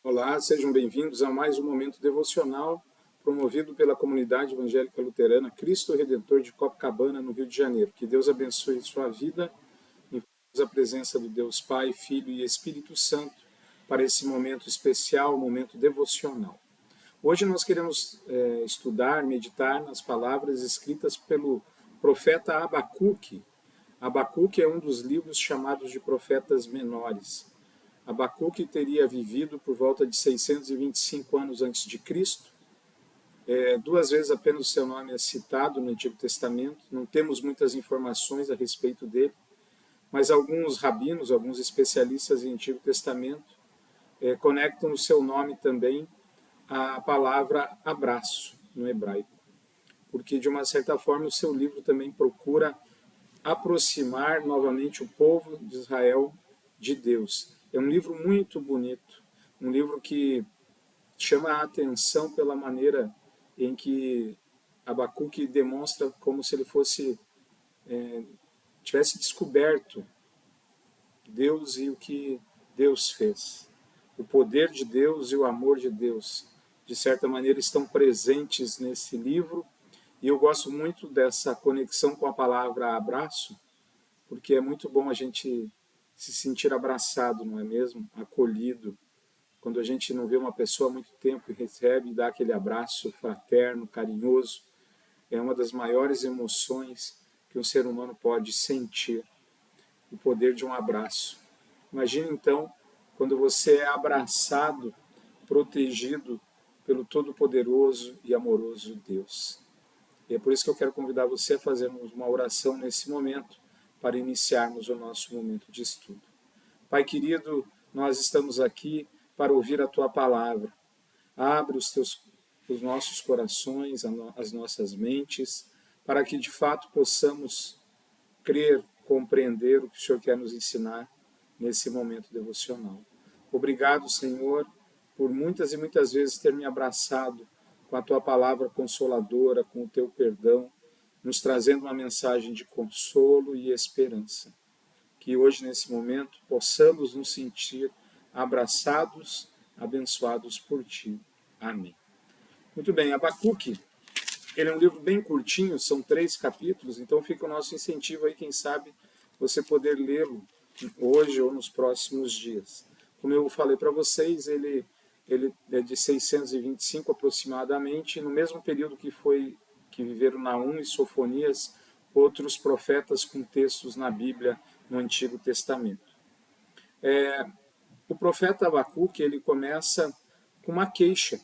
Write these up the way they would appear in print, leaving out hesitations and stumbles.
Olá, sejam bem-vindos a mais um momento devocional promovido pela comunidade evangélica luterana Cristo Redentor de Copacabana, no Rio de Janeiro. Que Deus abençoe sua vida e a presença do Deus Pai, Filho e Espírito Santo para esse momento especial, momento devocional. Hoje nós queremos estudar, meditar nas palavras escritas pelo profeta Abacuque. Abacuque é um dos livros chamados de profetas menores. Abacuque teria vivido por volta de 625 anos antes de Cristo. Duas vezes apenas o seu nome é citado no Antigo Testamento. Não temos muitas informações a respeito dele, mas alguns rabinos, alguns especialistas em Antigo Testamento conectam o seu nome também à palavra abraço, no hebraico, porque de uma certa forma o seu livro também procura aproximar novamente o povo de Israel de Deus. É um livro muito bonito, um livro que chama a atenção pela maneira em que Abacuque demonstra como se ele tivesse descoberto Deus e o que Deus fez. O poder de Deus e o amor de Deus, de certa maneira, estão presentes nesse livro, e eu gosto muito dessa conexão com a palavra abraço, porque é muito bom a gente se sentir abraçado, não é mesmo? Acolhido. Quando a gente não vê uma pessoa há muito tempo e recebe e dá aquele abraço fraterno, carinhoso, é uma das maiores emoções que um ser humano pode sentir, o poder de um abraço. Imagine então quando você é abraçado, protegido pelo todo-poderoso e amoroso Deus. E é por isso que eu quero convidar você a fazermos uma oração nesse momento, para iniciarmos o nosso momento de estudo. Pai querido, nós estamos aqui para ouvir a Tua palavra. Abre os nossos corações, as nossas mentes, para que de fato possamos crer, compreender o que o Senhor quer nos ensinar nesse momento devocional. Obrigado, Senhor, por muitas e muitas vezes ter me abraçado com a Tua palavra consoladora, com o Teu perdão, nos trazendo uma mensagem de consolo e esperança. Que hoje, nesse momento, possamos nos sentir abraçados, abençoados por Ti. Amém. Muito bem, Abacuque, ele é um livro bem curtinho, são 3 capítulos, então fica o nosso incentivo aí, quem sabe, você poder lê-lo hoje ou nos próximos dias. Como eu falei para vocês, ele é de 625 aproximadamente, no mesmo período que viveram Naum e Sofonias, outros profetas com textos na Bíblia no Antigo Testamento. O profeta Abacuque, ele começa com uma queixa.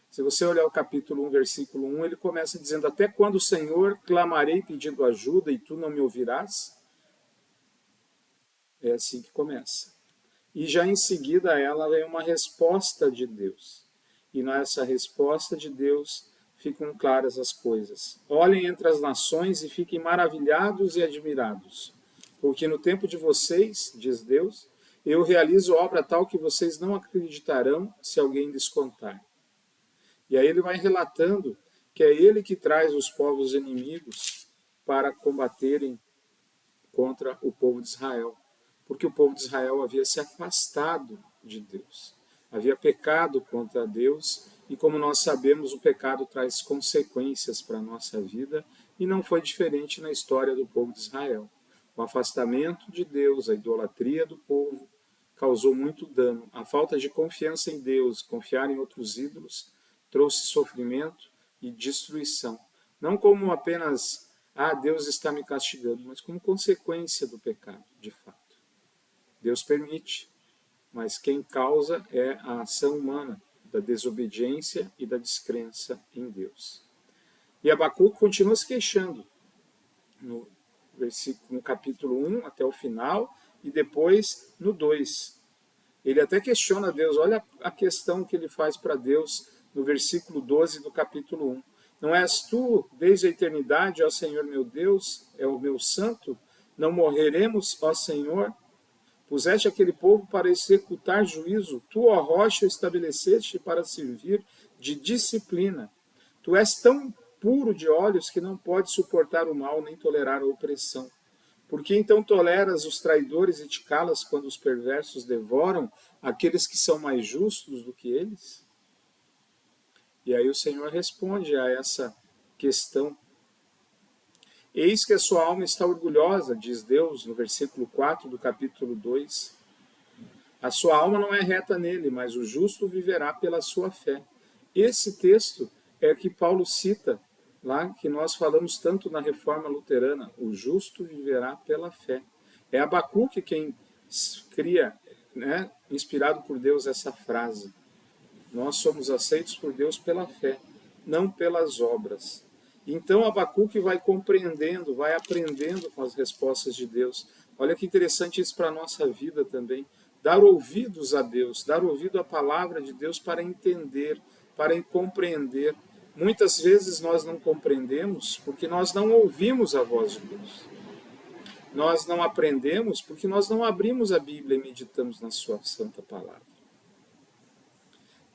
Se você olhar o capítulo 1, versículo 1, ele começa dizendo: até quando, Senhor, clamarei pedindo ajuda e tu não me ouvirás? É assim que começa. E já em seguida ela vem uma resposta de Deus. E nessa resposta de Deus ficam claras as coisas. Olhem entre as nações e fiquem maravilhados e admirados, porque no tempo de vocês, diz Deus, eu realizo obra tal que vocês não acreditarão se alguém lhes contar. E aí ele vai relatando que é ele que traz os povos inimigos para combaterem contra o povo de Israel, porque o povo de Israel havia se afastado de Deus, havia pecado contra Deus, e como nós sabemos, o pecado traz consequências para a nossa vida, e não foi diferente na história do povo de Israel. O afastamento de Deus, a idolatria do povo, causou muito dano. A falta de confiança em Deus, confiar em outros ídolos, trouxe sofrimento e destruição. Não como apenas, Deus está me castigando, mas como consequência do pecado, de fato. Deus permite, mas quem causa é a ação humana, da desobediência e da descrença em Deus. E Abacuque continua se queixando, no capítulo 1 até o final, e depois no 2. Ele até questiona Deus, olha a questão que ele faz para Deus no versículo 12 do capítulo 1. Não és tu, desde a eternidade, ó Senhor meu Deus, é o meu santo? Não morreremos, ó Senhor? Puseste aquele povo para executar juízo, tu, ó rocha, estabeleceste para servir de disciplina. Tu és tão puro de olhos que não pode suportar o mal nem tolerar a opressão. Por que então toleras os traidores e te calas quando os perversos devoram aqueles que são mais justos do que eles? E aí o Senhor responde a essa questão. Eis que a sua alma está orgulhosa, diz Deus no versículo 4 do capítulo 2. A sua alma não é reta nele, mas o justo viverá pela sua fé. Esse texto é que Paulo cita lá, que nós falamos tanto na Reforma Luterana, o justo viverá pela fé. É Abacuque quem cria, né, inspirado por Deus, essa frase. Nós somos aceitos por Deus pela fé, não pelas obras. Então Abacuque vai compreendendo, vai aprendendo com as respostas de Deus. Olha que interessante isso para a nossa vida também. Dar ouvidos a Deus, dar ouvido à palavra de Deus para entender, para compreender. Muitas vezes nós não compreendemos porque nós não ouvimos a voz de Deus. Nós não aprendemos porque nós não abrimos a Bíblia e meditamos na sua santa palavra.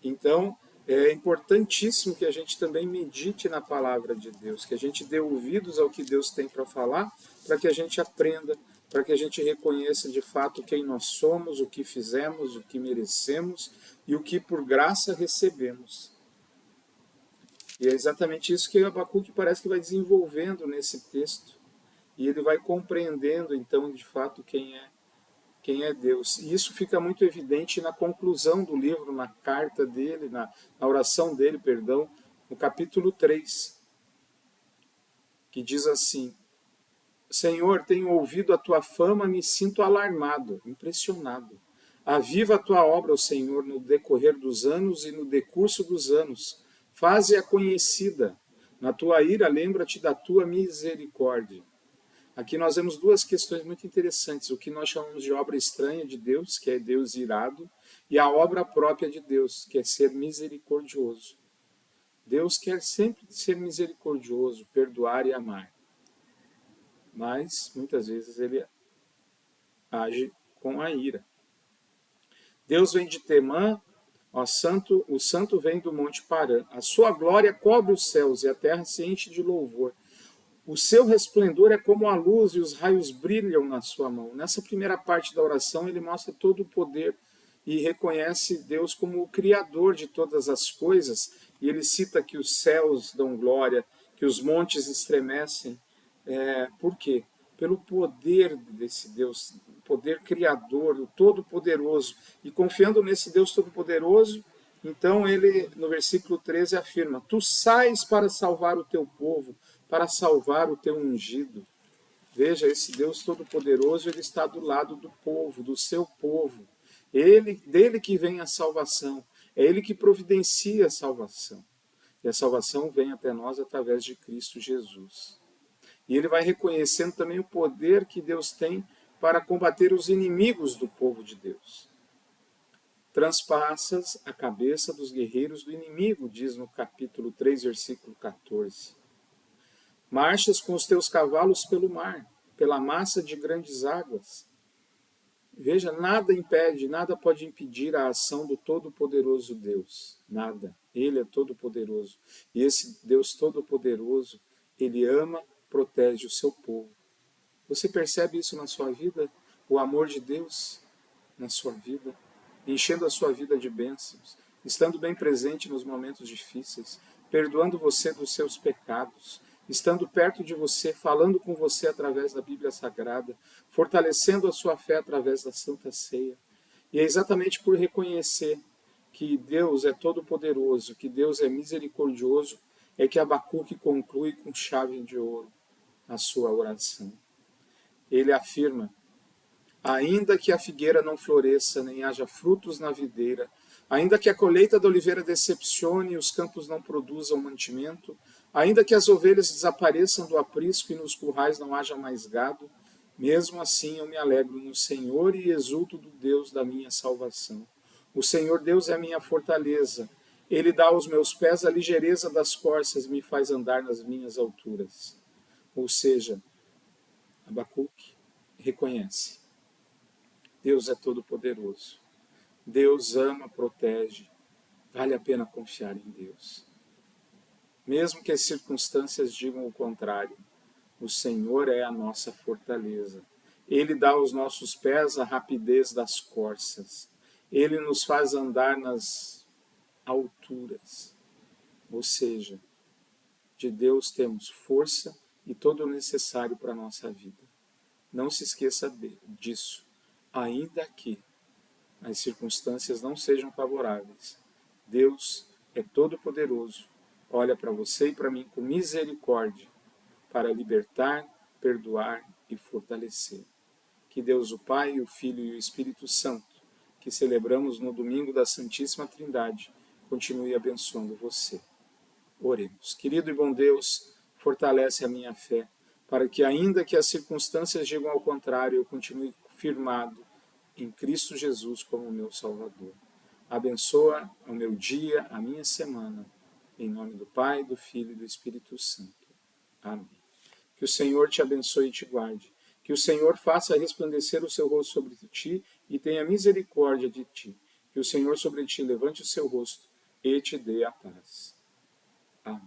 Então, é importantíssimo que a gente também medite na palavra de Deus, que a gente dê ouvidos ao que Deus tem para falar, para que a gente aprenda, para que a gente reconheça de fato quem nós somos, o que fizemos, o que merecemos e o que por graça recebemos. E é exatamente isso que Abacuque parece que vai desenvolvendo nesse texto. E ele vai compreendendo, então, de fato, quem é Deus. E isso fica muito evidente na conclusão do livro, na carta dele, na oração dele, perdão, no capítulo 3, que diz assim: Senhor, tenho ouvido a tua fama, me sinto alarmado, impressionado. Aviva a tua obra, ó Senhor, no decorrer dos anos e no decurso dos anos. Faze-a conhecida. Na tua ira, lembra-te da tua misericórdia. Aqui nós vemos duas questões muito interessantes. O que nós chamamos de obra estranha de Deus, que é Deus irado, e a obra própria de Deus, que é ser misericordioso. Deus quer sempre ser misericordioso, perdoar e amar. Mas, muitas vezes, ele age com a ira. Deus vem de Temã, o santo vem do monte Parã. A sua glória cobre os céus e a terra se enche de louvor. O seu resplendor é como a luz e os raios brilham na sua mão. Nessa primeira parte da oração, ele mostra todo o poder e reconhece Deus como o Criador de todas as coisas. E ele cita que os céus dão glória, que os montes estremecem. Por quê? Pelo poder desse Deus, o poder criador, o Todo-Poderoso. E confiando nesse Deus Todo-Poderoso, então ele, no versículo 13, afirma: Tu sais para salvar o teu povo, para salvar o teu ungido. Veja, esse Deus Todo-Poderoso, ele está do lado do povo, do seu povo. Dele que vem a salvação. É ele que providencia a salvação. E a salvação vem até nós através de Cristo Jesus. E ele vai reconhecendo também o poder que Deus tem para combater os inimigos do povo de Deus. Transpassas a cabeça dos guerreiros do inimigo, diz no capítulo 3, versículo 14. Marchas com os teus cavalos pelo mar, pela massa de grandes águas. Veja, nada impede, nada pode impedir a ação do Todo-Poderoso Deus. Nada. Ele é Todo-Poderoso. E esse Deus Todo-Poderoso, ele ama, protege o seu povo. Você percebe isso na sua vida? O amor de Deus na sua vida? Enchendo a sua vida de bênçãos, estando bem presente nos momentos difíceis, perdoando você dos seus pecados, estando perto de você, falando com você através da Bíblia Sagrada, fortalecendo a sua fé através da Santa Ceia. E é exatamente por reconhecer que Deus é todo-poderoso, que Deus é misericordioso, é que Abacuque conclui com chave de ouro a sua oração. Ele afirma: ainda que a figueira não floresça, nem haja frutos na videira, ainda que a colheita da oliveira decepcione e os campos não produzam mantimento, ainda que as ovelhas desapareçam do aprisco e nos currais não haja mais gado, mesmo assim eu me alegro no Senhor e exulto do Deus da minha salvação. O Senhor Deus é a minha fortaleza. Ele dá aos meus pés a ligeireza das corças e me faz andar nas minhas alturas. Ou seja, Abacuque reconhece: Deus é todo-poderoso. Deus ama, protege. Vale a pena confiar em Deus. Mesmo que as circunstâncias digam o contrário, O Senhor é a nossa fortaleza. Ele dá aos nossos pés a rapidez das corças. Ele nos faz andar nas alturas. Ou seja, de Deus temos força e todo o necessário para a nossa vida. Não se esqueça disso, ainda que as circunstâncias não sejam favoráveis. Deus é todo-poderoso, olha para você e para mim com misericórdia para libertar, perdoar e fortalecer. Que Deus o Pai, o Filho e o Espírito Santo, que celebramos no domingo da Santíssima Trindade, continue abençoando você. Oremos. Querido e bom Deus, fortalece a minha fé, para que ainda que as circunstâncias digam ao contrário, eu continue firmado em Cristo Jesus como meu Salvador. Abençoa o meu dia, a minha semana, em nome do Pai, do Filho e do Espírito Santo. Amém. Que o Senhor te abençoe e te guarde. Que o Senhor faça resplandecer o seu rosto sobre ti e tenha misericórdia de ti. Que o Senhor sobre ti levante o seu rosto e te dê a paz. Amém.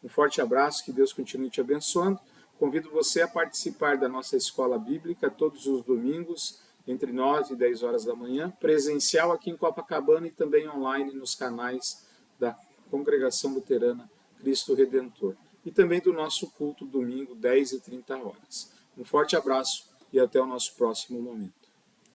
Um forte abraço, que Deus continue te abençoando. Convido você a participar da nossa escola bíblica todos os domingos, entre 9 e 10 horas da manhã, presencial aqui em Copacabana e também online nos canais da Congregação Luterana Cristo Redentor. E também do nosso culto domingo, 10 e 30 horas. Um forte abraço e até o nosso próximo momento.